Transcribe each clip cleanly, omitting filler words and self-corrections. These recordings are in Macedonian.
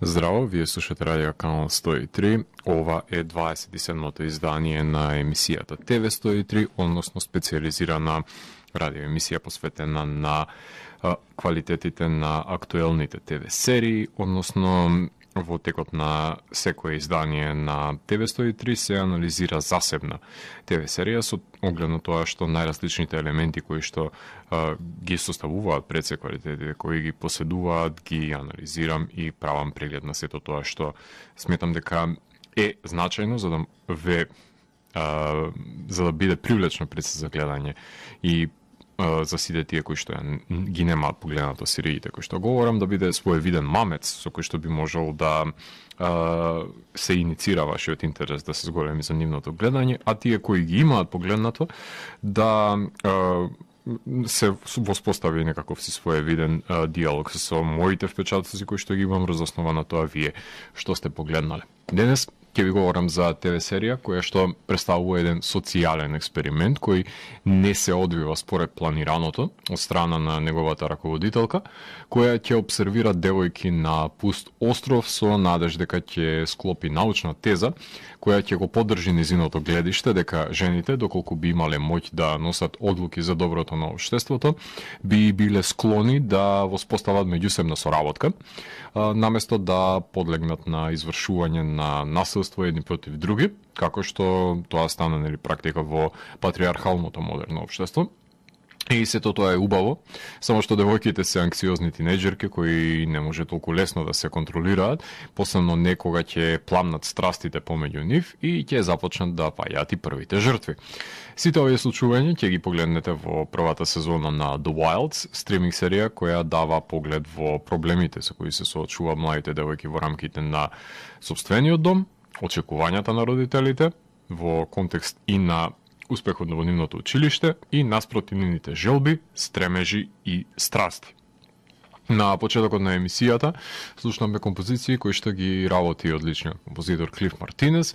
Здраво, вие слушате Радио Канал 103. Ова е 27-то издание на емисијата ТВ 103, односно специализирана радио емисија посветена на квалитетите на актуелните ТВ серии, односно во текот на секое издание на ТВ 103 се анализира засебна ТВ серија со оглед на тоа што најразличните елементи кои што ги составуваат пред се квалитетите кои ги поседуваат, ги анализирам и правам преглед на сето тоа што сметам дека е значајно за да за да биде привлечно пред се за гледање и за сите тие кои што ги немаат погледнато сериите кои што говорам, да биде своевиден мамец со кој што би можел да се иницира вашиот интерес да се зголеми за нивното гледање, а тие кои ги имаат погледнато да се воспостави некаков си своевиден диалог со моите впечатоци кои што ги имам разоснова на тоа вие што сте погледнале. Денес ќе ви говорам за ТВ серија која што представува еден социјален експеримент кој не се одвива според планираното од страна на неговата раководителка, која ќе обсервира девојки на пуст остров со надеж дека ќе склопи научна теза која ќе го поддржи низиното гледиште дека жените, доколку би имале моќ да носат одлуки за доброто на општеството, би биле склони да воспостават меѓусебна соработка, наместо да подлегнат на извршување на насилство едни против други, како што тоа стана практика во патриархалното модерно општество. И сето тоа е убаво, само што девојките се анксиозни тинејџерки кои не може толку лесно да се контролираат, посебно не кога ќе пламнат страстите помеѓу нив и ќе започнат да паѓаат и првите жртви. Сите овие случувања ќе ги погледнете во првата сезона на The Wilds, стриминг серија која дава поглед во проблемите со кои се соочуваат младите девојки во рамките на сопствениот дом, очекувањата на родителите, во контекст и на успехот во нивното училиште и наспроти нивните желби, стремежи и страсти. На почетокот на емисијата слушнаме композиции кои што ги работи одличниот композитор Клиф Мартинес,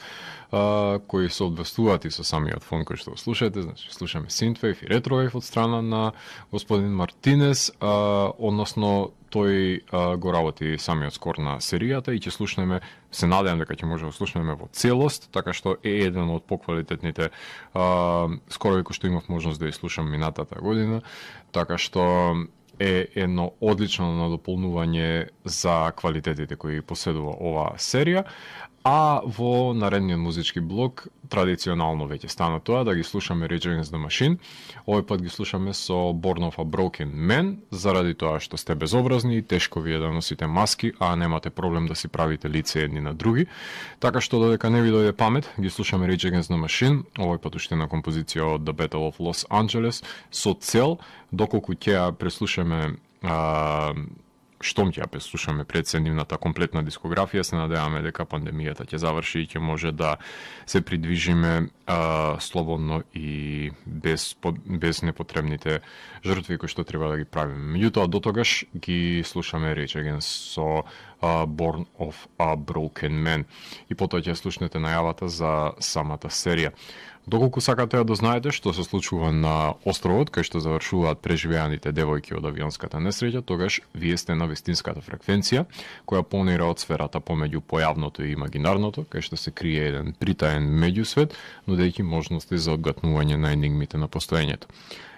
кои се одвестуваат и со самиот фон кој што го слушате, значи слушаме синтвейв и ретровейв од страна на господин Мартинес, односно тој го работи самиот скор на серијата и ќе слушнеме, се надевам дека ќе може да слушнеме во целост, така што е еден од поквалитетните скорови кои што имав можност да ја слушам минатата година, така што е едно одлично надополнување за квалитетите кои поседува оваа серија, а во наредниот музички блок традиционално веќе стана тоа да ги слушаме Rage Against the Machine. Овој пат ги слушаме со Born of a Broken Man, заради тоа што сте безобразни и тешко ви е да носите маски, а немате проблем да си правите лице едни на други. Така што додека не ви дојде памет, ги слушаме Rage Against the Machine, овој пат уште на композиција од The Battle of Los Angeles, со цел, доколку ќе ја преслушаме штом ќе ја преслушаме пред се нивната комплетна дискографија, се надеваме дека пандемијата ќе заврши и ќе може да се придвижиме слободно и без непотребните жртви кои што треба да ги правиме. Меѓутоа, до тогаш ги слушаме Rage Against со Born of a Broken Man. И потоа ќе слушнете најавата за самата серија. Доколку сакате да знаете што се случува на островот, кај што завршуваат преживеаните девојки од авионската несреќа, тогаш вие сте на вистинската фреквенција, која понира од сферата помеѓу појавното и имагинарното, кај што се крие еден притаен меѓусвет, нудејќи можности за одгатнување на енигмите на постоењето.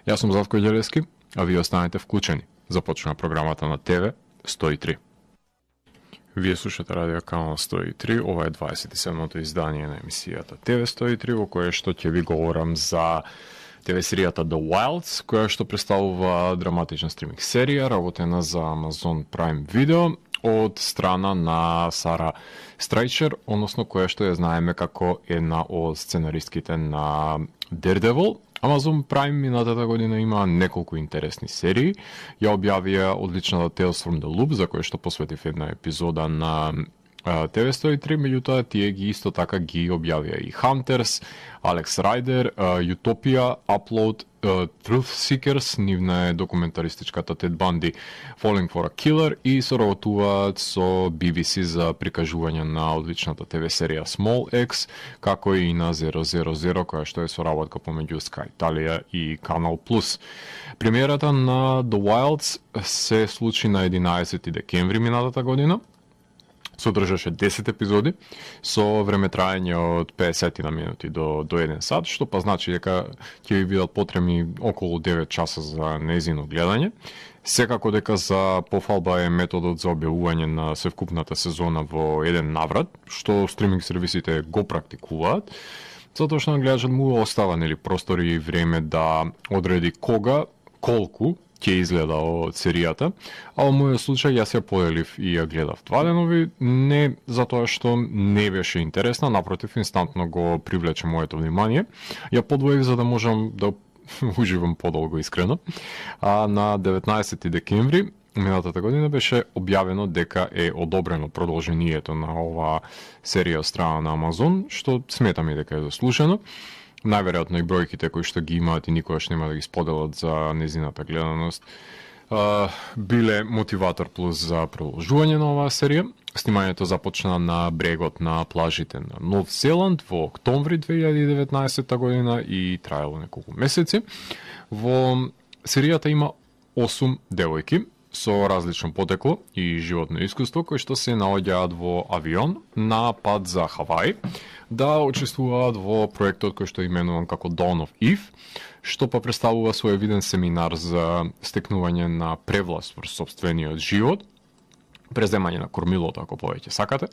Јас сум Завко Ѓелевски, а вие останете вклучени. Започна програмата на ТВ 103. Вие слушате Радио Канал 103, ова е 27-то издание на емисијата ТВ 103, во кое што ќе ви говорам за ТВ серијата The Wilds, која што представува драматична стриминг серија, работена за Amazon Prime Video, од страна на Сара Страйчер, односно која што ја знаеме како една од сценаристките на Daredevil. Amazon Prime минатата година има неколку интересни серии. Ја објавија одличната Tales from the Loop, за која што посветив една епизода на ТВ 103, меѓутоа тие ги исто така ги објавија и Hunters, Alex Rider, Utopia, Upload, Truth Seekers, нивна е документаристичката Ted Bundy Falling for a Killer и соработуваат со BBC за прикажување на одличната ТВ серија Small X, како и на 000, која што е соработка помеѓу Sky Italia и Canal Plus. Премиерата на The Wilds се случи на 11 декември минатата година. Содржаше 10 епизоди со време траење од 50 на минути до 1 сат, што па значи дека ќе ви бидат потребни околу 9 часа за нејзино гледање. Секако дека за пофалба е методот за објавување на севкупната сезона во еден наврат, што стриминг сервисите го практикуваат, затоа што на гледачот му остава простори и време да одреди кога, колку ќе изгледа од серијата, а во мојот случај јас ја поделив и ја гледав 2 денови, не затоа што не беше интересна, напротив, инстантно го привлече моето внимание. Ја подвоив за да можам да уживам подолго искрено. А на 19 декември минатата година беше објавено дека е одобрено продолжението на оваа серија од страна на Амазон, што сметам и дека е заслужено. Најверојатно и бројките кои што ги имаат и никогаш нема да ги споделат за незината гледаност биле мотиватор плюс за продолжување на оваа серија. Снимањето започна на брегот на плажите на Нов Зеланд во октомври 2019 година и траело неколку месеци. Во серијата има 8 девојки со различно потекло и животно искуство кои што се наоѓаат во авион на пат за Хаваи да учествуваат во проектот кој што именуван како Dawn of Eve, што па представува свој виден семинар за стекнување на превласт врз сопствениот живот, преземање на кормилото ако повеќе сакате.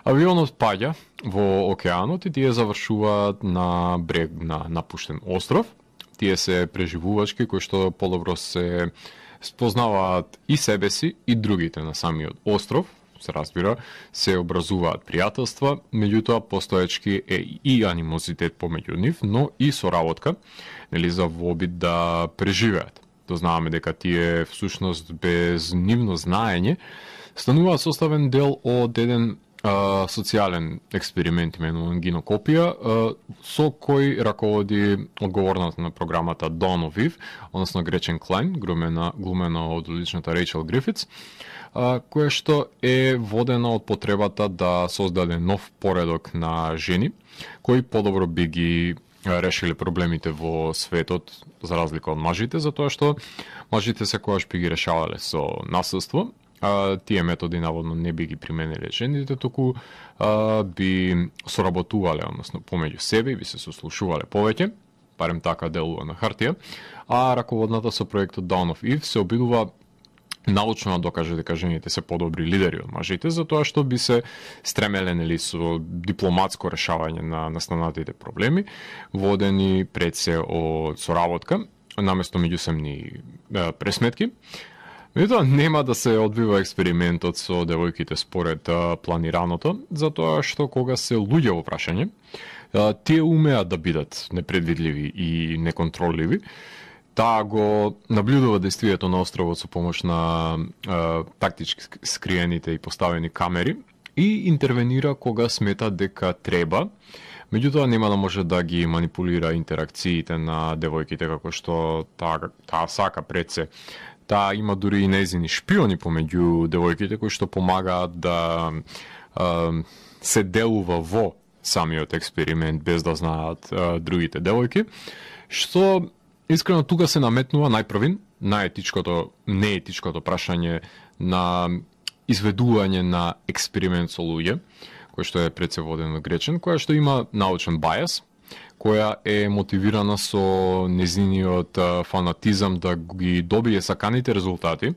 Авионот паѓа во океанот и тие завршуваат на брег на напуштен остров. Тие се преживувачки кои што подобро се спознаваат и себе си и другите на самиот остров, се разбира, се образуваат пријателства, меѓутоа постоечки е и анимозитет помеѓу нив, но и соработка, за во обид да преживеат. Дознаваме дека тие всушност без нивно знаење стануваат составен дел од еден социјален експеримент именуван гинокопија, со кој раководи одговорната на програмата Dawn of Eve, односно Гречен Клайн, глумена од одличната Рейчел Грифитс, која што е водена од потребата да создаде нов поредок на жени, кои подобро би ги решиле проблемите во светот за разлика од мажите, затоа што мажите секогаш би ги решавале со насилство, тие методи наводно не би ги примениле жените, туку би соработувале, односно помеѓу себе и би се сослушувале повеќе, барем така делува на хартија, а раководната со проектот Dawn of Eve се обидува научно да докаже дека жените се подобри лидери од мажите, затоа што би се стремеле со дипломатско решавање на настанатите проблеми, водени пред се од соработка, наместо меѓусебни пресметки. Меѓутоа нема да се одвива експериментот со девојките според планираното, затоа што кога се луѓе во прашање, тие умеат да бидат непредвидливи и неконтролливи. Таа го наблюдува действието на островот со помош на тактички скриените и поставени камери и интервенира кога смета дека треба. Меѓутоа нема да може да ги манипулира интеракциите на девојките како што таа сака пред се. Таа има дури и нејзини шпиони помеѓу девојките кои што помагаат да се делува во самиот експеримент без да знаат другите девојки, што искрено тука се наметнува најпрвин неетичкото прашање на изведување на експеримент со луѓе, кој што е пред се воден од Гречен, која што има научен бајас, која е мотивирана со незиниот фанатизам да ги добие саканите резултати,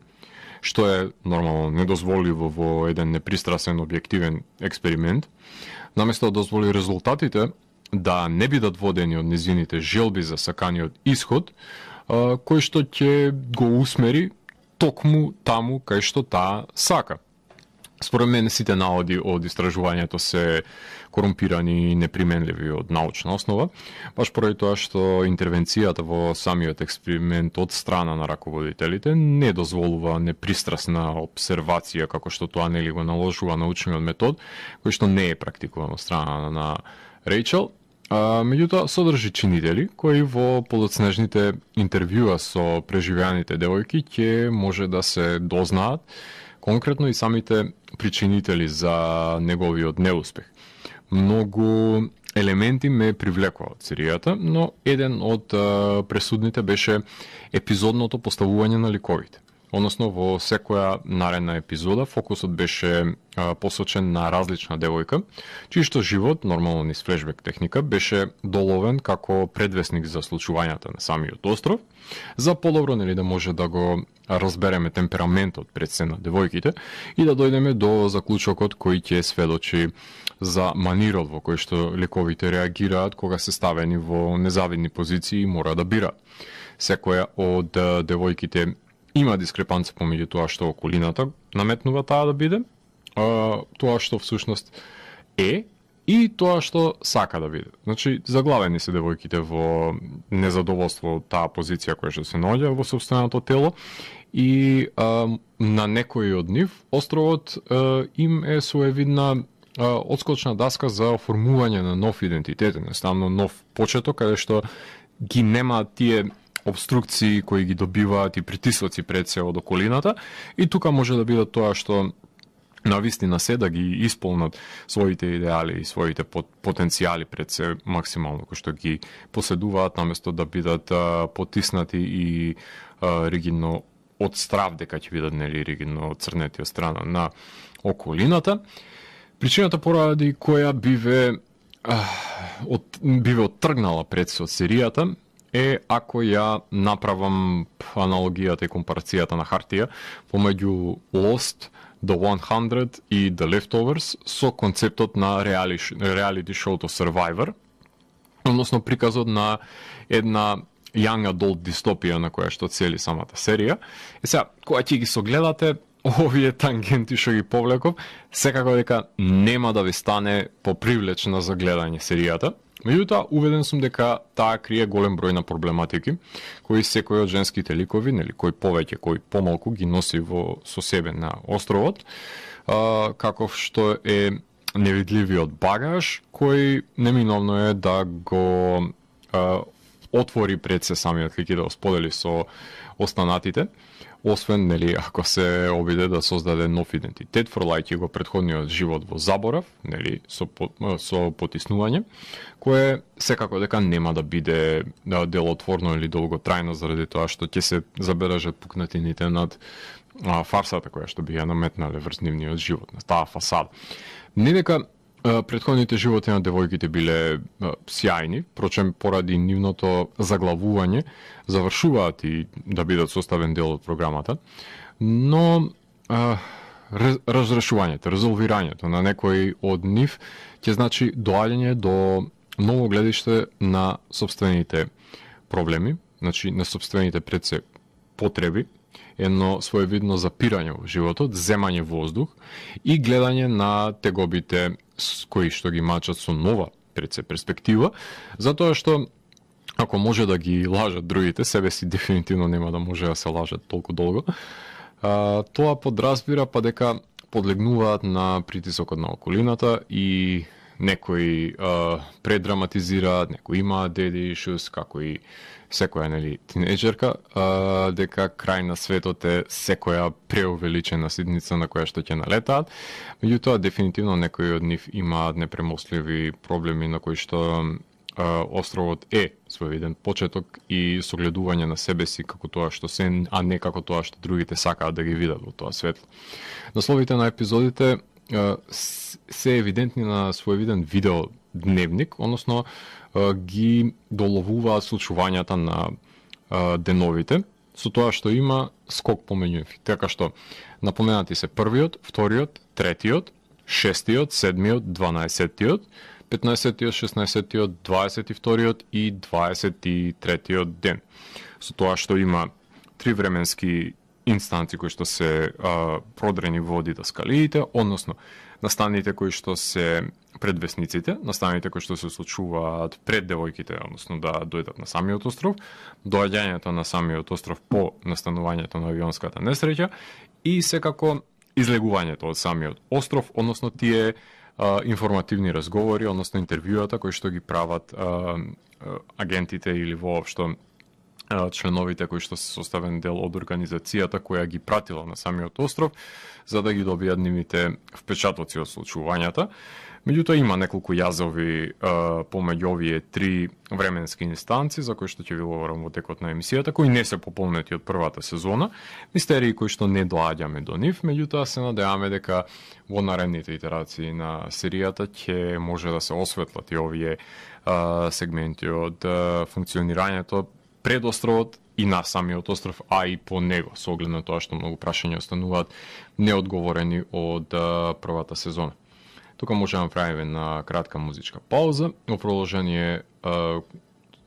што е нормално недозволиво во еден непристрасен објективен експеримент, наместо да дозволи резултатите да не бидат водени од незините желби за саканиот исход, кој што ќе го усмери токму таму кај што таа сака. Според мене сите наводи од истражувањето се корумпирани и неприменливи од научна основа, баш поради тоа што интервенцијата во самиот експеримент од страна на раководителите не дозволува непристрасна обсервација како што тоа нели го наложува научниот метод, кој што не е практикуван од страна на Рейчел. Меѓутоа содржи чинители кои во подоцнежните интервјуа со преживеаните девојки ќе може да се дознаат конкретно и самите причинители за неговиот неуспех. Многу елементи ме привлекува од серијата, но еден од пресудните беше епизодното поставување на ликовите. односно во секоја наредна епизода фокусот беше посочен на различна девојка, чиј што живот, нормално низ флешбек техника, беше доловен како предвесник за случувањата на самиот остров, за подобро да може да го разбереме темпераментот пред се на девојките и да дојдеме до заклучокот кој ќе сведочи за манирот во кој што лековите реагираат кога се ставени во незавидни позиции и мора да бираат. Секоја од девојките има дискрепанца помеѓу тоа што околината наметнува таа да биде, тоа што всушност е и тоа што сака да биде. Значи, заглавени се девојките во незадоволство од таа позиција која што се наоѓа во собственото тело и на некој од нив островот им е своевидна одскочна даска за оформување на нов идентитет, едноставно нов почеток, каде што ги немаат тие обструкции кои ги добиваат и притисоци пред се од околината и тука може да биде тоа што навистина се да ги исполнат своите идеали и своите потенцијали пред се максимално кои што ги поседуваат наместо да бидат потиснати и ригидно од страв дека ќе бидат ригидно црнети од страна на околината. Причината поради која биве оттргнала пред се од серијата е ако ја направам аналогијата и компарацијата на хартија помеѓу Lost, The 100 и The Leftovers со концептот на реалити шоуто Survivor, односно приказот на една young adult дистопија на која што цели самата серија. И сега, кога ќе ги согледате овие тангенти што ги повлеков, секако дека нема да ви стане попривлечна за гледање серијата. Меѓутоа, уведен сум дека таа крие голем број на проблематики, кои секој од женските ликови, кој повеќе, кој помалку ги носи со себе на островот, каков што е невидливиот багаж, кој неминовно е да го отвори пред се самиот лик и да го сподели со останатите, освен ако се обиде да создаде нов идентитет, фрлајќи го претходниот живот во заборав, со потиснување, кое секако дека нема да биде делотворно или долготрајно заради тоа што ќе се забележат пукнатините над фарсата која што би ја наметнале врз нивниот живот, на таа фасада. Не дека претходните животи на девојките биле сјајни, прочем поради нивното заглавување завршуваат и да бидат составен дел од програмата, но разрешувањето, резолвирањето на некој од нив ќе значи доаѓање до ново гледиште на собствените проблеми, значи на собствените пред се потреби, едно своевидно запирање во животот, земање воздух и гледање на тегобите кои што ги мачат со нова пред се перспектива, затоа што ако може да ги лажат другите, себе си дефинитивно нема да може да се лажат толку долго. Тоа подразбира па дека подлегнуваат на притисокот на околината и некои предраматизираат, некои имаат daddy issues, како и секоја тинејџерка, дека крај на светот е секоја преувеличена ситница на која што ќе налетаат. Меѓутоа, дефинитивно некои од нив имаат непремостливи проблеми на кои што островот е своевиден почеток и согледување на себе си како тоа што се, а не како тоа што другите сакаат да ги видат во тоа светло. Насловите на епизодите се евидентни на своевиден видео дневник, односно ги доловуваат случувањата на деновите, со тоа што има скок помеѓу нив. Така што напоменати се првиот, вториот, третиот, шестиот, седмиот, 12-тиот, 15-тиот, 16-тиот, 22-тиот и 23-тиот ден. Со тоа што има три временски инстанци кои што се продрени во дидασκалиите, односно настаните кои што се предвесниците, настаните кои што се случуваат пред девојките, односно да дојдат на самиот остров, доаѓањето на самиот остров по настанувањето на авионската несреќа и секако излегувањето од самиот остров, односно тие информативни разговори, односно интервјуата кои што ги прават агентите или воопшто членовите кои што се составен дел од организацијата која ги пратила на самиот остров, за да ги добијат нивните впечатоци од случувањата. Меѓутоа има неколку јазови помеѓу овие три временски инстанци за кои што ќе ви говорам во текот на емисијата, кои не се пополнети од првата сезона, мистерии кои што не доаѓаме до нив, меѓутоа се надеваме дека во наредните итерации на серијата ќе може да се осветлат и овие сегменти од функционирањето пред островот и на самиот остров, а и по него, со оглед на тоа што многу прашања остануваат неодговорени од првата сезона. Тука можеме да направиме на кратка музичка пауза. Во продолжение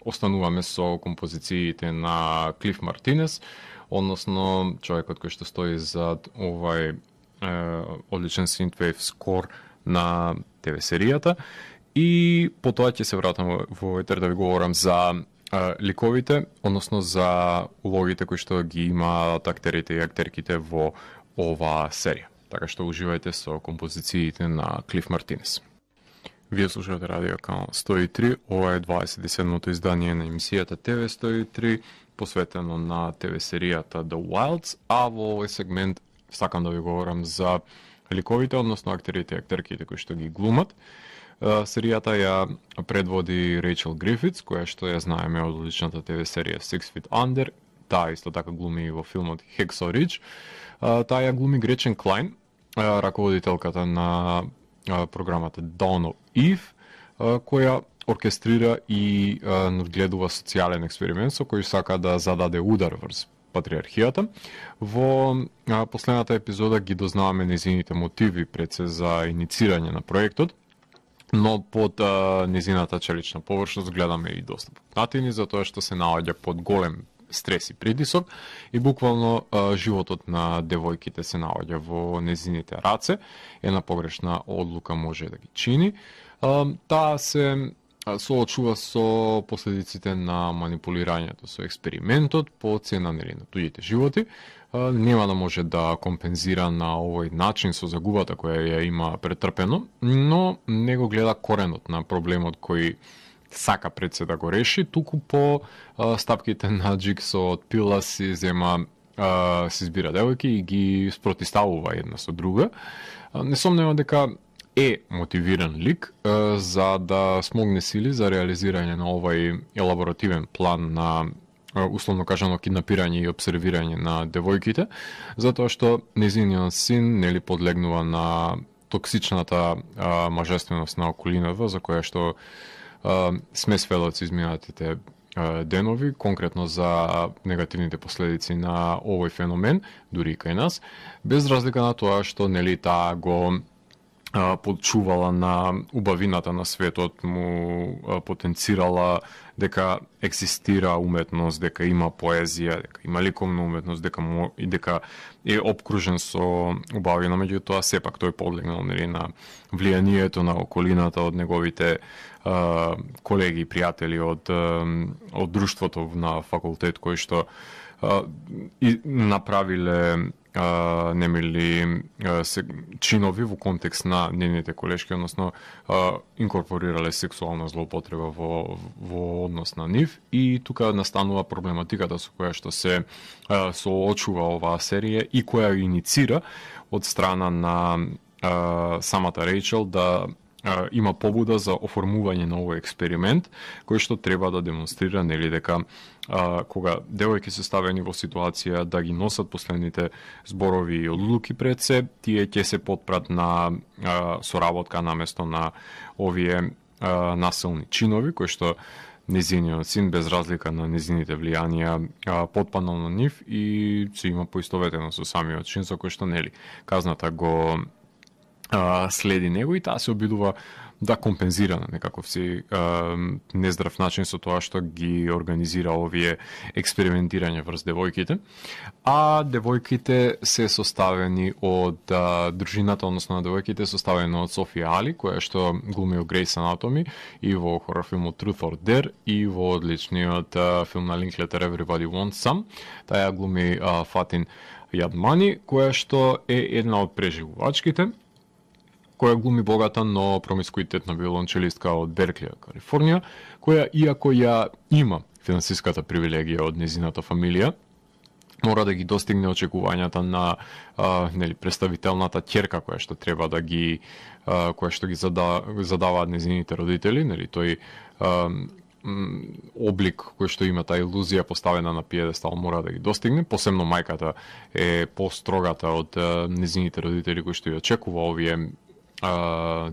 остануваме со композициите на Клиф Мартинес, односно човекот кој што стои зад овај одличен synthwave скор на ТВ серијата, и потоа ќе се вратам во етер да ви говорам за ликовите, односно за улогите кои што ги имаат актерите и актерките во оваа серија. Така што уживајте со композициите на Клиф Мартинес. Вие слушате Радио Канал 103, ова е 27-то издание на емисијата ТВ 103, посветено на ТВ серијата The Wilds, а во овој сегмент сакам да ви говорам за ликовите, односно актерите и актерките кои што ги глумат. Серијата ја предводи Рейчел Грифитс, која што ја знаеме од одличната ТВ серија Six Feet Under. Таа исто така глуми и во филмот Hacksaw Ridge. Таа ја глуми Гречен Клайн, раководителката на програмата Dawn of Eve, која оркестрира и надгледува социјален експеримент со кој сака да зададе удар врз патриархијата. Во последната епизода ги дознаваме незините мотиви пред се за иницирање на проектот, но под незината челична површност гледаме и доста пукнатини, затоа што се наоѓа под голем стрес и притисок и буквално животот на девојките се наоѓа во незините раце. Една погрешна одлука може да ги чини. Таа се соочува со последиците на манипулирањето со експериментот по цена на туѓите животи. Нема да може да компензира на овој начин со загубата која ја има претрпено, но не го гледа коренот на проблемот кој сака пред се да го реши, туку по стапките на Джиксо од Пила си зема, си избира девојки и ги спротиставува една со друга. Несомнено дека е мотивиран лик за да смогне сили за реализирање на овај елаборативен план на условно кажано киднапирање и обсервирање на девојките, затоа што незиниот син нели подлегнува на токсичната мажественост на околината за која што сме сведоци изминатите денови, конкретно за негативните последици на овој феномен, дури и кај нас, без разлика на тоа што нели таа го подчувала на убавината на светот, му потенцирала дека екзистира уметност, дека има поезија, дека има ликовна уметност, дека е обкружен со убавина, меѓутоа сепак тој подлегнал нели на влијанието на околината од неговите колеги и пријатели од друштвото на факултет кои што направиле немили чинови во контекст на нивните колешки, односно инкорпорирале сексуална злоупотреба во однос на нив, и тука настанува проблематиката со која што се соочува оваа серија и која ја иницира од страна на самата Рейчел да има побуда за оформување на овој експеримент, кој што треба да демонстрира нели дека кога девојки се ставени во ситуација да ги носат последните зборови и одлуки пред се, тие ќе се потпрат на соработка наместо на овие насилни чинови кои што незиниот син без разлика на незините влијанија потпаднал на нив и се има поистоветено со самиот чин со кој што нели казната го следи него и таа се обидува да компензира на некаков си нездрав начин со тоа што ги организира овие експериментирање врз девојките. А девојките се составени од дружината, односно на девојките составена од Софија Али, која што глуми во Grey's Anatomy и во хорор филмот Truth or Dare и во одличниот филм на Линклетер Everybody Wants Some. Таа ја глуми Фатин Јадмани, која што е една од преживувачките, која глуми богата, но промискуитетна виолончелистка од Берклија, Калифорнија, која, иако ја има финансиската привилегија од незината фамилија, мора да ги достигне очекувањата на представителната ќерка која што треба да ги која што ги задаваат нејзините родители, тој облик кој што има таа илузија поставена на пиедестал мора да ги достигне. Посебно мајката е построгата од нејзините родители кои што ја очекува овие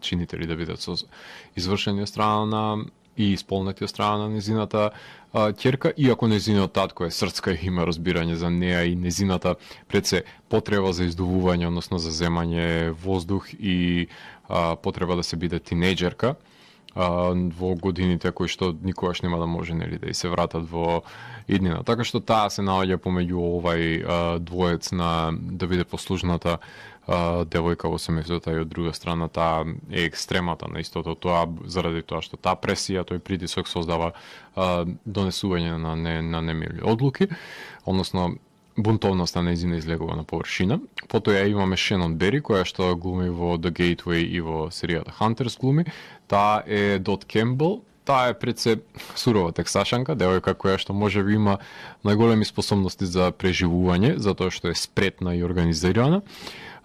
чинители да бидат со извршени од страна на и исполнети од страна на нејзината ќерка, иако нејзиниот татко е срцка и има разбирање за неа и нејзината пред се потреба за издувување, односно за земање воздух и потреба да се биде тинејџерка во годините кои што никогаш нема да може да и се вратат во иднина. Така што таа се наоѓа помеѓу овај двоец на да биде послужната девојка во семејството и од друга страна таа е екстремата на истото тоа, заради тоа што таа пресија, тој притисок создава донесување на немили одлуки, односно бунтовноста нејзина излегува на површина. Потоа имаме Шенон Бери, која што глуми во The Gateway и во серијата Hunters глуми. Таа е Дот Кембл. Таа е пред се сурова тексашанка, девојка која што можеби има најголеми способности за преживување, затоа што е спретна и организирана.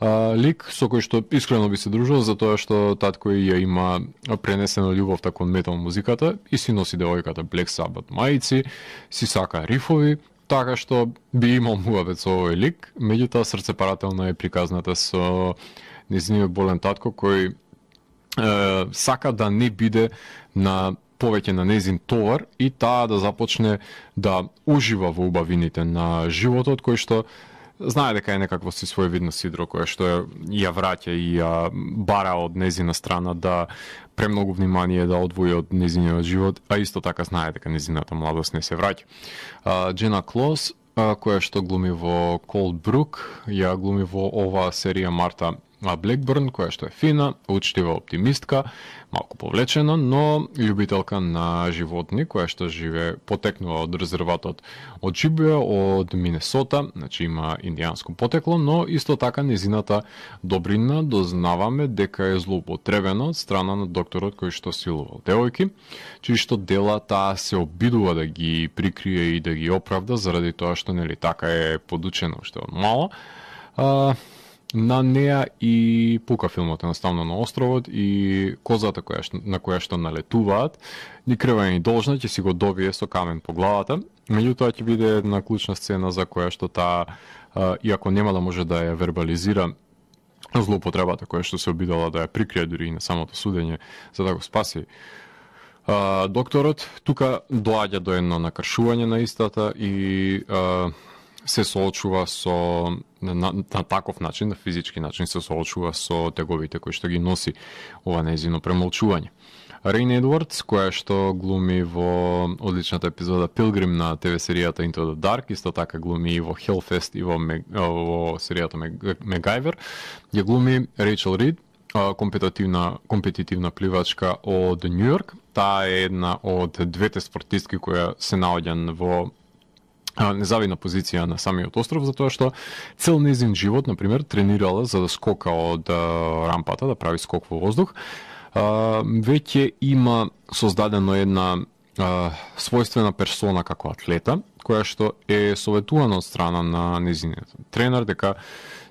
Лик со кој што искрено би се дружил, затоа што татко ја има пренесена љубовта кон метал музиката и си носи девојката Black Sabbath мајци, си сака рифови, така што би имал муабет со овој лик. Меѓутоа срцепарателна е приказната со нејзиниот болен татко кој сака да не биде на повеќе на нејзин товар и таа да започне да ужива во убавините на животот, кој што знае дека е некакво си своевидно сидро кое што ја враќа и ја бара од нејзина страна да премногу внимание да одвои од нејзиниот живот, а исто така знае дека нејзината младост не се враќа. Джена Клос, која што глуми во Cold Brook, ја глуми во оваа серија Марта Блекбърн, која што е фина, учтива оптимистка, малку повлечена, но љубителка на животни, која што живее потекнува од резерватот од Джибуја, од Минесота, значи има индијанско потекло, но исто така нејзината добрина дознаваме дека е злоупотребена од страна на докторот кој што силувал девојки, чии што дела таа се обидува да ги прикрие и да ги оправда заради тоа што така е подучена уште од мала. На неа и пука филмот едноставно на островот и козата на која што налетуваат, ни крива ни должна, ќе си го добие со камен по главата. Меѓутоа ќе биде една клучна сцена за која што таа, иако нема да може да ја вербализира злоупотребата која што се обидала да ја прикрие дури и на самото судење за да го спаси докторот, тука доаѓа до едно накршување на истата и се соочува со на таков начин, на физички начин се соочува со теговите кои што ги носи ова нејзино премолчување. Рейн Едвардс, која што глуми во одличната епизода Пилгрим на ТВ серијата Into the Dark, исто така глуми и во Hellfest и во серијата Мегайвер, ја глуми Рейчел Рид, компетитивна пливачка од Њујорк. Таа е една од двете спортистки која се наоѓа во незавидна позиција на самиот остров, затоа што цел нејзин живот, например, тренирала за да скока од рампата, да прави скок во воздух. Веќе има создадено една својствена персона како атлета, која што е советувана од страна на нејзиниот тренер дека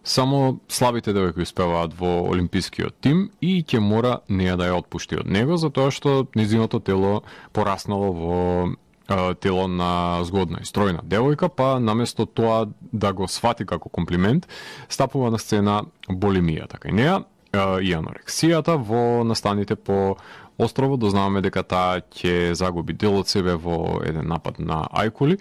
само слабите девојки успеваат во олимпискиот тим и ќе мора неа да ја отпушти од него, затоа што нејзиното тело пораснало во тело на згодна и стројна девојка, па наместо тоа да го свати како комплимент, стапува на сцена булимијата кај неа и анорексијата во настаните по островот. Дознаваме дека таа ќе загуби дел од себе во еден напад на ајкули,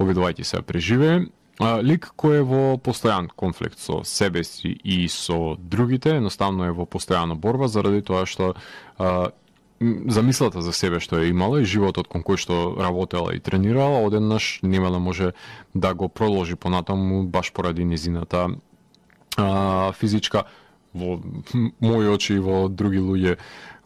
обидувајќи се да преживее. Лик кој е во постојан конфликт со себе си и со другите, едноставно е во постојана борба заради тоа што замислата за себе што е имала и животот кон кој што работела и тренирала, одеднаш нема да може да го продолжи понатаму баш поради низината физичка, во мои очи и во други луѓе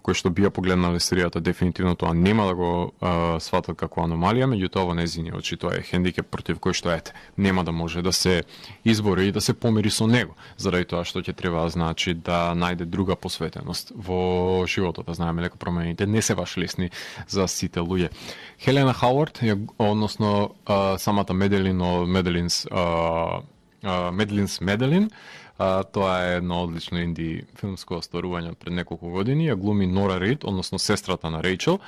кои што бија погледнале серијата дефинитивно тоа нема да го сватат како аномалија, меѓутоа во нејзини очи тоа е хендикеп против кој што нема да може да се избори и да се помири со него, заради тоа што ќе треба значи да најде друга посветеност во животот. Да знаеме дека промените не се баш лесни за сите луѓе. Хелена Хауард, односно самата Меделин од Меделинс Меделин, тоа е едно одлично инди филмско остварување пред неколку години. Ја глуми Нора Рид, односно сестрата на Рейчел,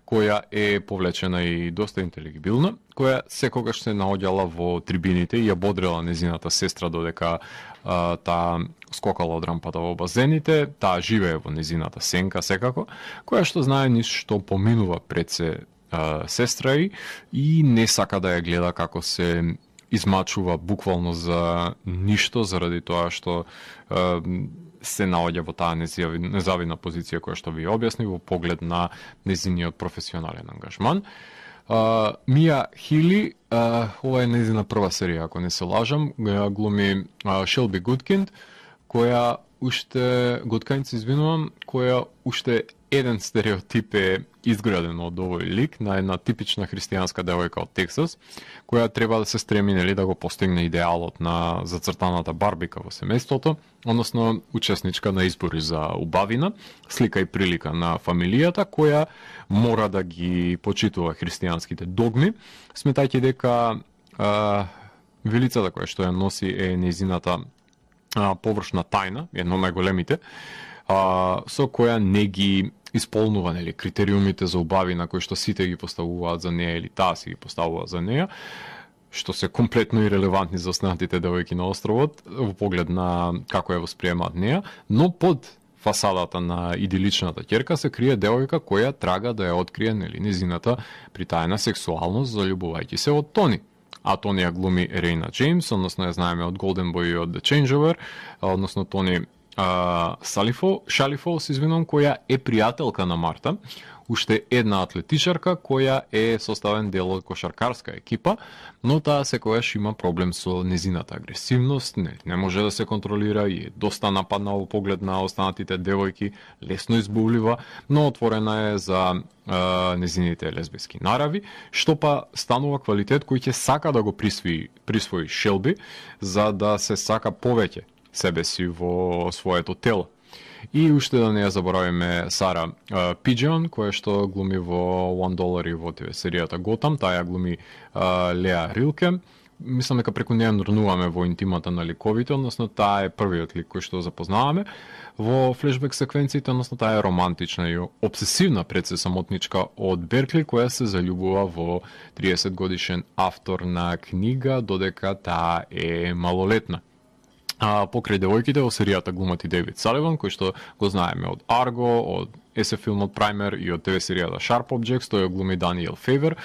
која е повлечена и доста интелигибилна, која секогаш се наоѓала во трибините и ја бодрела незината сестра додека таа скокала од рампата во базените. Таа живее во незината сенка секако, која што знае низ што поминува пред се сестра и не сака да ја гледа како се измачува буквално за ништо заради тоа што се наоѓа во таа незавидна позиција која што ви објасни во поглед на незиниот професионален ангажман. Мија Хили, ова е незина прва серија, ако не се лажам, глуми Шелби Гудкинд, која уште која уште еден стереотип е изграден од овој лик на една типична христијанска девојка од Тексас, која треба да се стреми да го постигне идеалот на зацртаната барбика во семејството, односно учесничка на избори за убавина, слика и прилика на фамилијата, која мора да ги почитува христијанските догми, сметајќи дека вилицата која што ја носи е незината површна тајна, едно од најголемите, со која не ги исполнува критериумите за убавина кои што сите ги поставуваат за неја или таа си ги поставува за неја, што се комплетно ирелевантни за останатите девојки на островот во поглед на како ја восприемаат неја, но под фасадата на идиличната ќерка се крие девојка која трага да ја открие незината притаена сексуалност, заљубувајќи се од Тони. А Тони ја глуми Рейна Джеймс, односно ја знаеме од Golden Boy и од The Changeover, односно Тони Шалифолс, која е пријателка на Марта, уште една атлетичарка која е составен дел од кошаркарска екипа, но таа секогаш има проблем со незината агресивност, не може да се контролира и е доста нападна во поглед на останатите девојки, лесно избувлива, но отворена е за незините лесбиски нарави, што па станува квалитет кој ќе сака да го присвои Шелби, за да се сака повеќе себе си во своето тело. И уште да не ја заборавиме Сара Пиджон, која што глуми во $1 и во ТВ серијата Готам, таа ја глуми Леа Рилке. Мислам дека преку неја нурнуваме во интимата на ликовите, односно таа е првиот лик кој што запознаваме во флешбек секвенциите, односно таа е романтична и обсесивна пред се самотничка од Беркли, која се заљубува во 30 годишен автор на книга, додека таа е малолетна. Покрај девојките во серијата глумат и Дейвид Саливан, кој што го знаеме од Арго, од SF филмот Праймер и од ТВ серијата Sharp Objects, тој ја глуми Даниел Фейвер,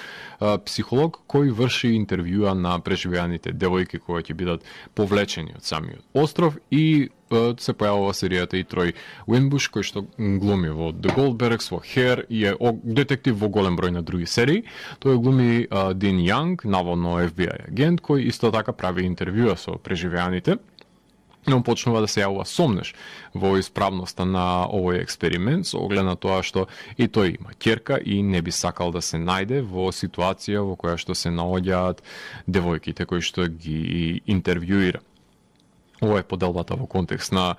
психолог кој врши интервјуа на преживеаните девојки кои ќе бидат повлечени од самиот остров, и се појавува серијата и Трој Уинбуш, кој што глуми во The Goldbergs, во Hair и е детектив во голем број на други серии. Тој глуми Дин Јанг, наводно FBI агент, кој исто така прави интервјуа со преживеаните, но почнува да се јавува сомнеш во исправноста на овој експеримент, со оглед на тоа што и тој има ќерка и не би сакал да се најде во ситуација во која што се наоѓаат девојките кои што ги интервјуира. Ова е поделбата во контекст на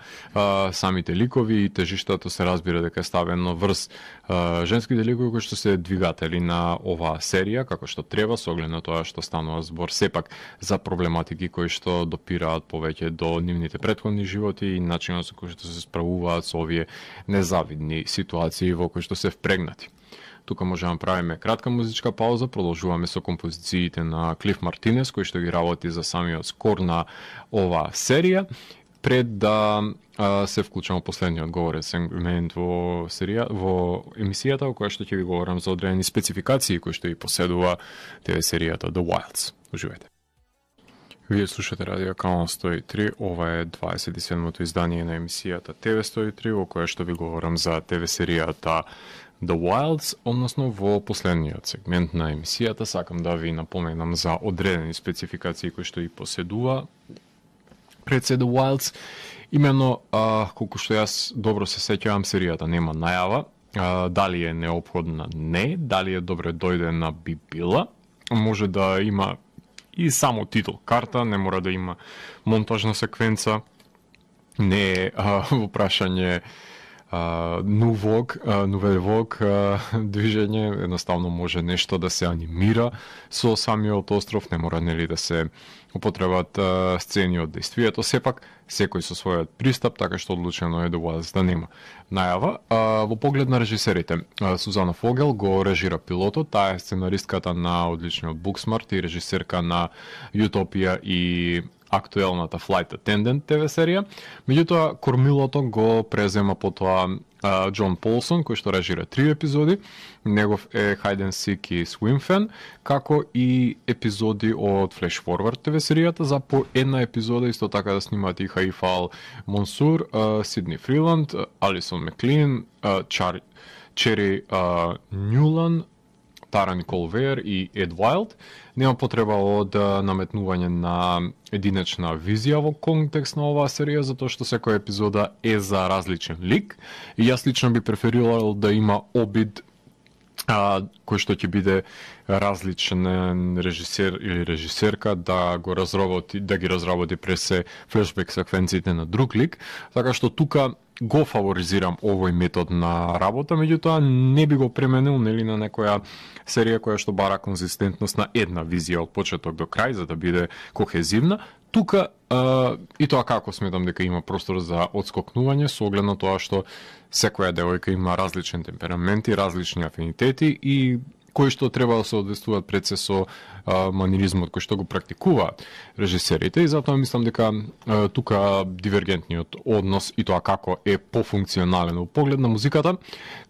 самите ликови и тежиштето се разбира дека е ставено врз женските ликови кои што се двигатели на оваа серија, како што треба, со оглед на тоа што станува збор сепак за проблематики кои што допираат повеќе до нивните претходни животи и начинот со кој што се справуваат со овие незавидни ситуации во кои што се впрегнати. Тука можеме да правиме кратка музичка пауза, продолжуваме со композициите на Клиф Мартинес, кој што ги работи за самиот скор на оваа серија, пред да се вклучам последниот говорен сегмент во емисијата, во која што ќе ви говорам за одредени спецификации кои што и поседува ТВ серијата The Wilds. Уживајте. Вие слушате Радио Канал 103, ова е 27-то издание на емисијата ТВ 103, во која што ви говорам за ТВ серијата The Wilds, односно во последниот сегмент на емисијата сакам да ви напоменам за одредени спецификации кои што и поседува пред се The Wilds. Имено, колку што јас добро се сеќавам, серијата нема најава, дали е неопходна не, дали е добре дојде на би била, може да има и само титул карта, не мора да има монтажна секвенца, не е во прашање новелвог движење, едноставно може нешто да се анимира со самиот остров, не мора нели да се употребат сцени од действието, сепак секој со својот пристап, така што одлучено е да нема најава. Во поглед на режисерите, Сузана Фогел го режира пилотот, таа е сценаристката на одличниот Booksmart и режисерка на Утопија и актуелната Flight Attendant ТВ серија. Меѓутоа, кормилото го презема потоа Џон Полсон, кој што режира 3 епизоди. Негов е Hide and Seek и Swim Fan, како и епизоди од Flash Forward ТВ серијата. За по една епизода исто така да снимаат и Хаифал Монсур, Сидни Фриланд, Алисон Меклин, Чери Нюлан, Тара Никол Веер и Ед Вайлд. Нема потреба од наметнување на единечна визија во контекст на оваа серија, затоа што секоја епизода е за различен лик. И јас лично би преферирал да има обид кој што ќе биде различен режисер или режисерка да ги разработи през флешбек секвенциите на друг лик, така што тука го фаворизирам овој метод на работа, меѓутоа не би го пременил нели на некоја серија која што бара конзистентност на една визија од почеток до крај за да биде кохезивна. Тука и тоа како сметам дека има простор за отскокнување со оглед на тоа што секоја девојка има различен темперамент и различни афинитети и кои што треба да се одвестуваат пред се со маниризмот кој што го практикуваат режисерите и затоа мислам дека тука дивергентниот однос и тоа како е пофункционален во поглед на музиката,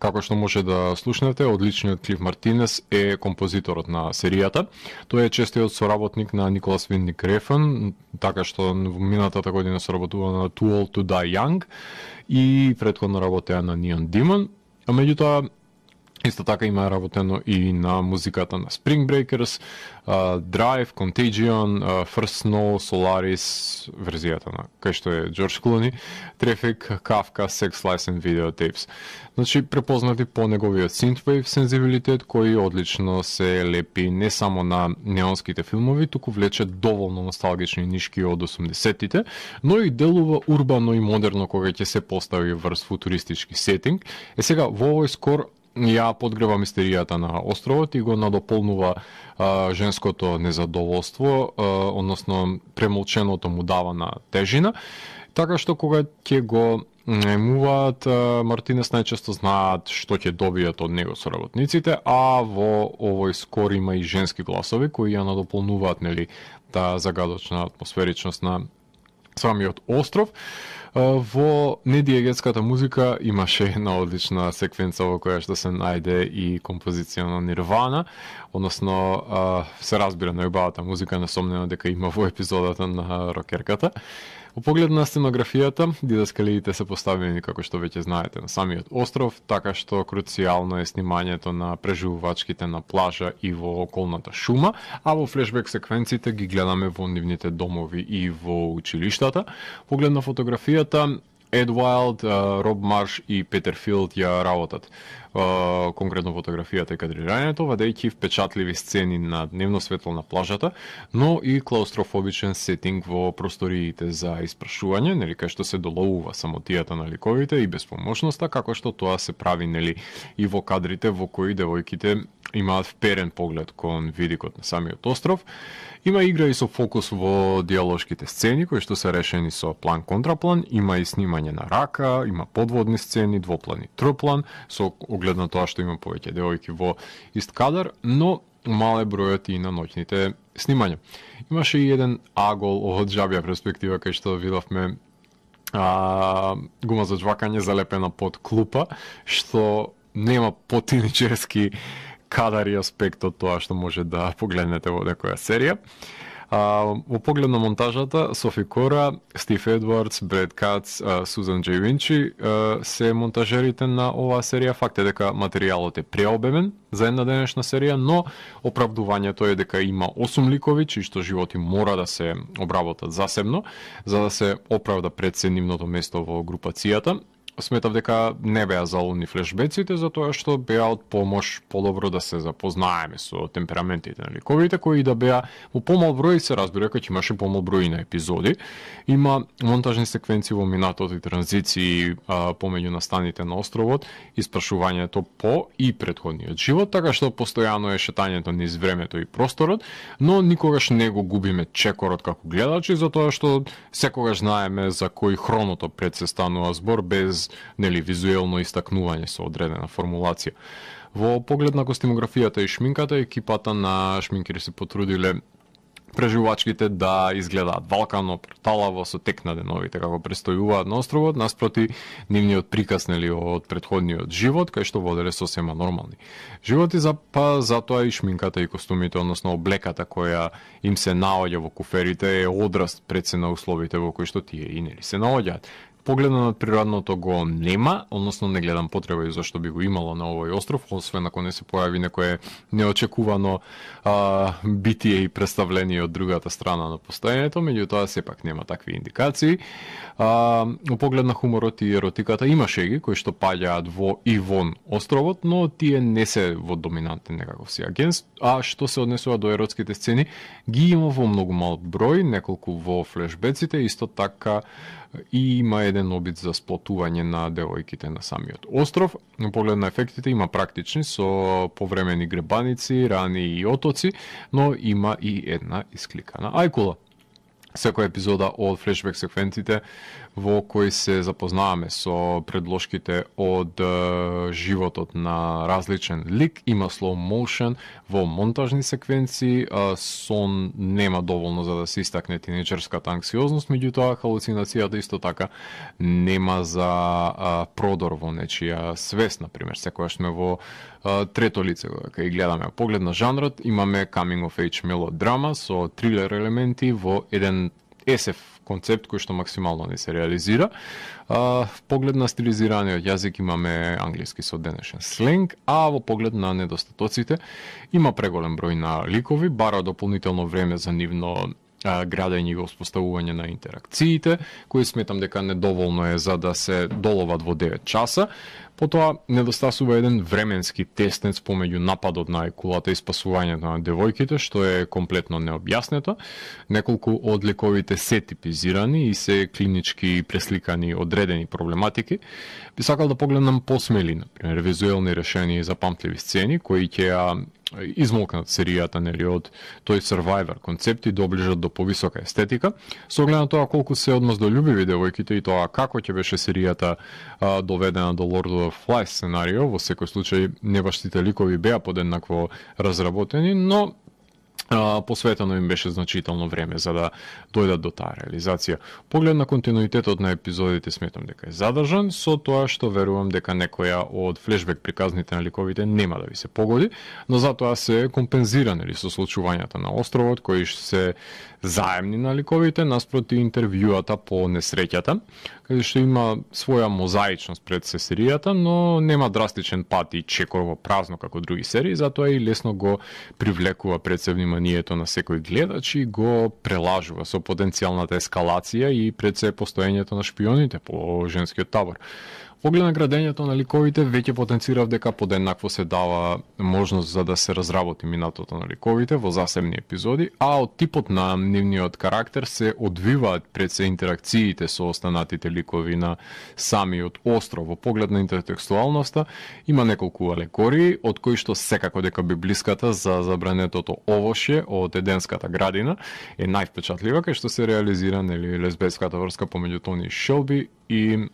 како што може да слушнете, одличниот Клиф Мартинес е композиторот на серијата. Тој е честиот соработник на Николас Виндик Рефн, така што во минатата година соработува на Too Old to Die Young и претходно работеа на Neon Demon, а меѓутоа исто така има работено и на музиката на Spring Breakers, Drive, Contagion, First Snow, Solaris, верзијата на кај што е Джордж Клуни, Traffic, Kafka, Sex Lies and Videotapes. Значи, препознати по неговиот synthwave сензибилитет, кој одлично се лепи не само на неонските филмови, туку влече доволно носталгични нишки од 80-тите, но и делува урбано и модерно кога ќе се постави врз футуристички сетинг. Сега, во овој скор ја подгрева мистеријата на островот и го надополнува женското незадоволство, односно премолченото му дава на тежина, така што кога ќе го најмуваат, Мартинес најчесто знаат што ќе добијат од него соработниците, а во овој скор има и женски гласови кои ја надополнуваат нели таа загадочна атмосферичност на самиот остров. Во недиегетската музика имаше една одлична секвенца во која што се најде и композиција на Нирвана, односно се разбира најубавата музика, несомнено дека има во епизодата на рокерката. Во поглед на сценографијата, дидаскалиите се поставени како што веќе знаете на самиот остров, така што круцијално е снимањето на преживувачките на плажа и во околната шума, а во флешбек секвенците ги гледаме во нивните домови и во училиштата. Поглед на фотографијата, Ед Вайлд, Роб Марш и Петер Филд ја работат конкретно фотографијата и кадрирањето, вадејќи впечатливи сцени на дневно светло на плажата, но и клаустрофобичен сетинг во просториите за испрашување, нели кај што се доловува самотијата на ликовите и безпомошноста, како што тоа се прави нели и во кадрите во кои девојките имаат вперен поглед кон видикот на самиот остров. Има игра и со фокус во диалошките сцени, кои што се решени со план-контраплан, има и снимање на рака, има подводни сцени, двоплан и троплан, со оглед на тоа што има повеќе девојки во ист кадар, но мал е бројот и на ноќните снимања. Имаше и еден агол од жабја перспектива, кај што видовме гума за џвакање залепена под клупа, што нема потиничерски кадар и аспект од тоа што може да погледнете во некоја серија. Во поглед на монтажата, Софи Кора, Стив Едвардс, Бред Кац, Сузан Джей Винчи се монтажерите на оваа серија. Факт е дека материјалот е преобемен за една денешна серија, но оправдувањето е дека има 8 ликови, чии што животи мора да се обработат засебно, за да се оправда пред се нивното место во групацијата. сметав дека не беа залудни флешбеците, затоа што беа од помош подобро да се запознаеме со темпераментите на ликовите, кои да беа во помал број, се разбира дека имаше помал број на епизоди. Има монтажни секвенции во минатот и транзиции помеѓу настаните на островот, испрашувањето по и претходниот живот, така што постојано е шетањето низ времето и просторот, но никогаш не го губиме чекорот како гледачи, затоа што секогаш знаеме за кој хроното пред се станува збор без визуелно истакнување со одредена формулација. Во поглед на костимографијата и шминката, екипата на шминкери се потрудиле преживувачките да изгледаат валкано, талаво, со тек на деновите како престојуваат на островот, наспроти нивниот приказ од претходниот живот, кај што воделе сосема нормални животи, затоа и шминката и костумите, односно облеката која им се наоѓа во куферите е одраст пред се на условите во кои што тие и се наоѓаат. Погледно на природното го нема, односно не гледам потреба и зашто би го имало на овој остров, освен ако не се појави некое неочекувано битие и представление од другата страна на постојањето, меѓутоа сепак нема такви индикации. Во поглед на хуморот и еротиката има шеги кои што паѓаат во и вон островот, но тие не се во доминантен некаков си агент, а што се однесува до еротските сцени, ги има во многу мал број, неколку во флешбеците, исто така и има еден обид за сплотување на девојките на самиот остров. На поглед на ефектите има практични со повремени гребаници, рани и отоци, но има и една искликана ајкула. Секоја епизода од флешбек секвенците во кои се запознаваме со предложките од животот на различен лик, има slow motion во монтажни секвенции, сон нема доволно за да се истакне тинејџерската анксиозност, меѓутоа халуцинацијата исто така нема за продор во нечија свест, например, секогаш сме во трето лице кога гледаме. Поглед на жанрот имаме coming of age мелодрама со трилер елементи во еден SF концепт кој што максимално не се реализира. В поглед на стилизираниот јазик имаме англиски со денешен сленг, а во поглед на недостатоците има преголем број на ликови, бара дополнително време за нивно градење и воспоставување на интеракциите, кои сметам дека недоволно е за да се доловат во 9 часа. Потоа недостасува еден временски теснец помеѓу нападот на ајкулата и спасувањето на девојките, што е комплетно необјаснето. Неколку од ликовите се типизирани и се клинички пресликани одредени проблематики. Би сакал да погледнам посмели, например, визуелни решенија за памтливи сцени, кои ќе измолкнат серијата од тој Survivor концепт и доближат до повисока естетика. Со оглед на тоа колку се одмаздолюбиви девојките и тоа како ќе беше серијата доведена до Lord of the Flies сценарио, во секој случај не баш сите ликови беа подеднакво разработени, но посветено им беше значително време за да дојдат до таа реализација. Поглед на континуитетот на епизодите сметам дека е задржан, со тоа што верувам дека некоја од флешбек приказните на ликовите нема да ви се погоди, но затоа се компензирани со случувањата на островот, кои се заемни на ликовите, наспроти интервјуата по несреќата, каде што има своја мозаичност пред се серијата, но нема драстичен пат и чекор во празно како други серии, затоа и лесно го привлекува пред се вниманието на секој гледач и го прелажува со потенцијалната ескалација и пред се постоењето на шпионите по женскиот табор. Поглед на градењето на ликовите, веќе потенцирав дека подеднакво се дава можност за да се разработи минатото на ликовите во засебни епизоди, а од типот на нивниот карактер се одвиваат пред се интеракциите со останатите ликови на самиот остров. Во поглед на интертекстуалноста има неколку алегории, од кои што секако дека библиската за забранетото овошје од Еденската градина е највпечатлива, кај што се реализира лесбиската врска помеѓу Тони и Шелби и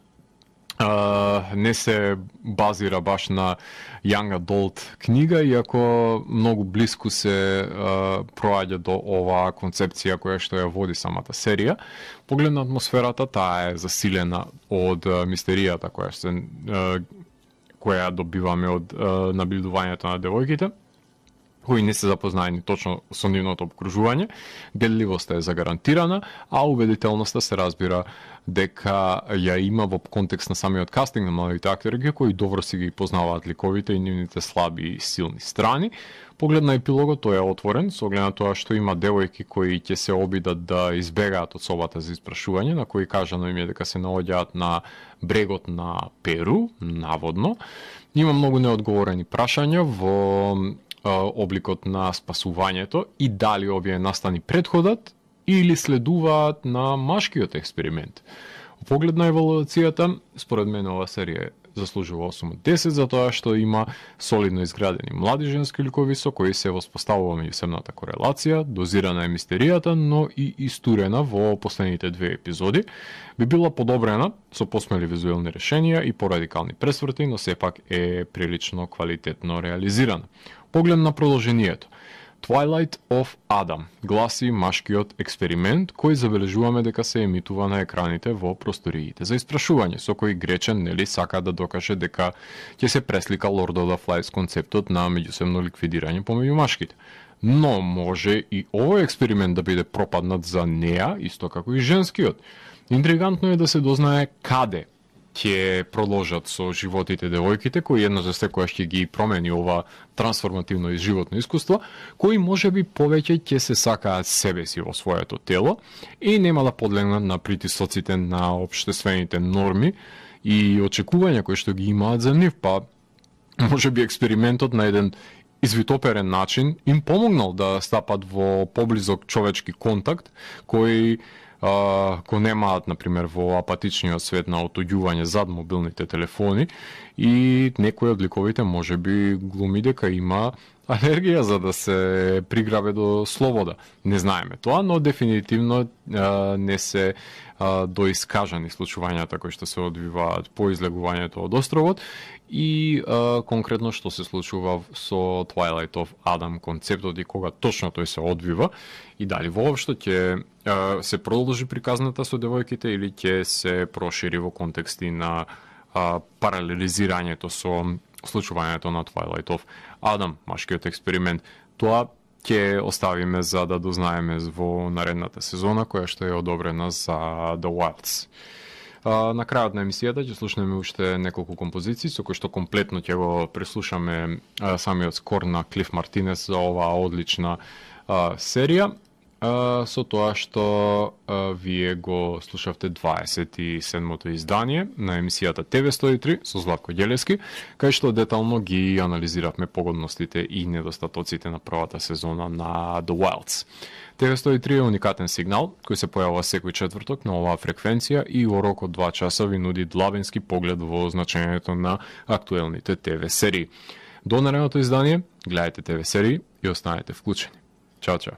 не се базира баш на young adult книга, иако многу блиску се проаѓа до оваа концепција која што ја води самата серија. Поглед на атмосферата, таа е засилена од мистеријата која добиваме од набљудувањето на девојките. кои не се запознаени точно со нивното обкружување, гледливоста е загарантирана, а убедителноста се разбира дека ја има во контекст на самиот кастинг на младите актери кои добро си ги познаваат ликовите и нивните слаби и силни страни. Поглед на епилогот тој е отворен, со оглед на тоа што има девојки кои ќе се обидат да избегаат од собата за испрашување, на кои кажано им е дека се наоѓаат на брегот на Перу, наводно. Има многу неодговорени прашања во обликот на спасувањето и дали овие настани предходат или следуваат на машкиот експеримент. Во поглед на еволуцијата, според мене ова серија заслужува 8 од 10 за тоа што има солидно изградени млади женски ликови со кои се воспоставува меѓусебната корелација, дозирана е мистеријата, но и истурена во последните 2 епизоди. Би била подобрена со посмели визуелни решенија и порадикални пресврти, но сепак е прилично квалитетно реализирана. Поглед на продолжението. Twilight of Adam гласи машкиот експеримент кој забележуваме дека се емитува на екраните во просториите за испрашување, со кој Гречен нели сака да докаже дека ќе се преслика Lord of the Flies концептот на меѓусебно ликвидирање помеѓу машките. Но може и овој експеримент да биде пропаднат за неа, исто како и женскиот. Интригантно е да се дознае каде ќе продолжат со животите девојките, кои едно за секојаш ќе ги промени ова трансформативно и животно искуство, кои можеби повеќе ќе се сакаат себе си во своето тело и нема да подлегнат на притисоците на општествените норми и очекувања кои што ги имаат за нив, па можеби експериментот на еден извитоперен начин им помогнал да стапат во поблизок човечки контакт, кој кои немаат, например, во апатичниот свет на отоѓување зад мобилните телефони и некој од ликовите може би глуми дека има алергија за да се приграбе до слобода. Не знаеме тоа, но дефинитивно не се доискажани случувањата кои што се одвиваат по излегувањето од островот и конкретно што се случува со Twilight of Adam концептот и кога точно тој се одвива и дали воопшто ќе се продолжи приказната со девојките или ќе се прошири во контексти на паралелизирањето со случувањето на Twilight of Adam, машкиот експеримент. Тоа ќе оставиме за да дознаеме во наредната сезона, која што е одобрена за The Wilds. На крајот на емисијата ќе слушнеме уште неколку композиции, со кои што комплетно ќе го преслушаме самиот скор на Клиф Мартинес за оваа одлична серија, со тоа што вие го слушавте 27-то издание на емисијата TV103 со Златко Ѓелевски, кај што детално ги анализиравме погодностите и недостатоците на првата сезона на The Wilds. TV103 е уникатен сигнал кој се појавува секој четврток на оваа фреквенција и во рок од 2 часа ви нуди длабенски поглед во значењето на актуелните ТВ серии. До наредното издание, гледајте ТВ серии и останете вклучени. Чао, чао.